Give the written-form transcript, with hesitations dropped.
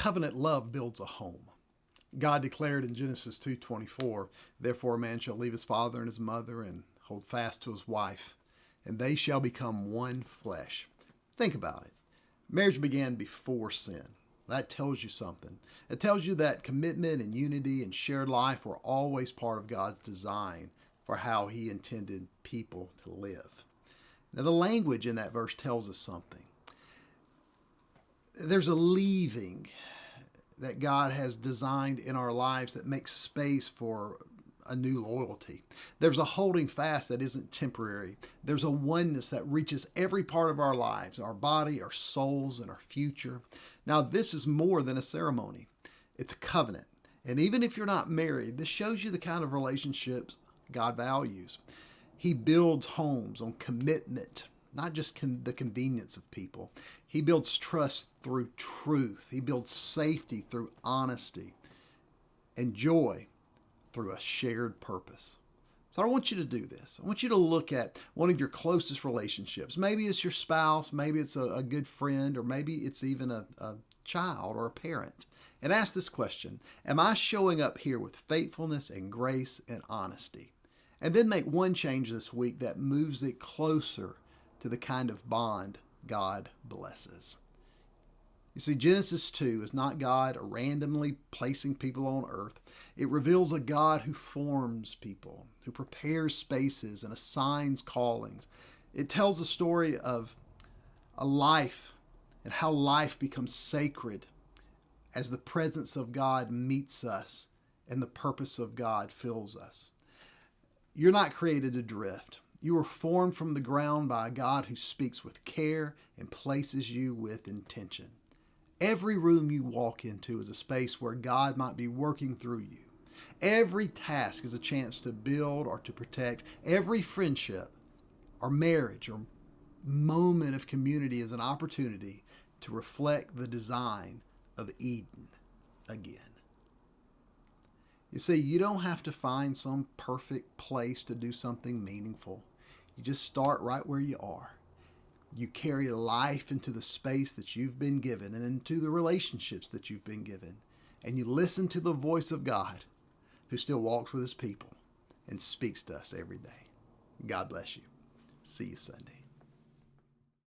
covenant love builds a home. God declared in Genesis 2:24, "Therefore a man shall leave his father and his mother and hold fast to his wife, and they shall become one flesh." Think about it. Marriage began before sin. That tells you something. It tells you that commitment and unity and shared life were always part of God's design for how He intended people to live. Now, the language in that verse tells us something. There's a leaving that God has designed in our lives that makes space for a new loyalty. There's a holding fast that isn't temporary. There's a oneness that reaches every part of our lives, our body, our souls, and our future. Now, this is more than a ceremony. It's a covenant. And even if you're not married, this shows you the kind of relationships God values. He builds homes on commitment, not just the convenience of people. He builds trust through truth. He builds safety through honesty, and joy through a shared purpose. So I want you to do this. I want you to look at one of your closest relationships. Maybe it's your spouse, maybe it's a good friend, or maybe it's even a child or a parent. And ask this question: am I showing up here with faithfulness and grace and honesty? And then make one change this week that moves it closer to the kind of bond God blesses. You see, Genesis 2 is not God randomly placing people on earth. It reveals a God who forms people, who prepares spaces and assigns callings. It tells the story of a life and how life becomes sacred as the presence of God meets us and the purpose of God fills us. You're not created to drift. You were formed from the ground by a God who speaks with care and places you with intention. Every room you walk into is a space where God might be working through you. Every task is a chance to build or to protect. Every friendship or marriage or moment of community is an opportunity to reflect the design of Eden again. You see, you don't have to find some perfect place to do something meaningful. You just start right where you are. You carry life into the space that you've been given and into the relationships that you've been given. And you listen to the voice of God, who still walks with His people and speaks to us every day. God bless you. See you Sunday.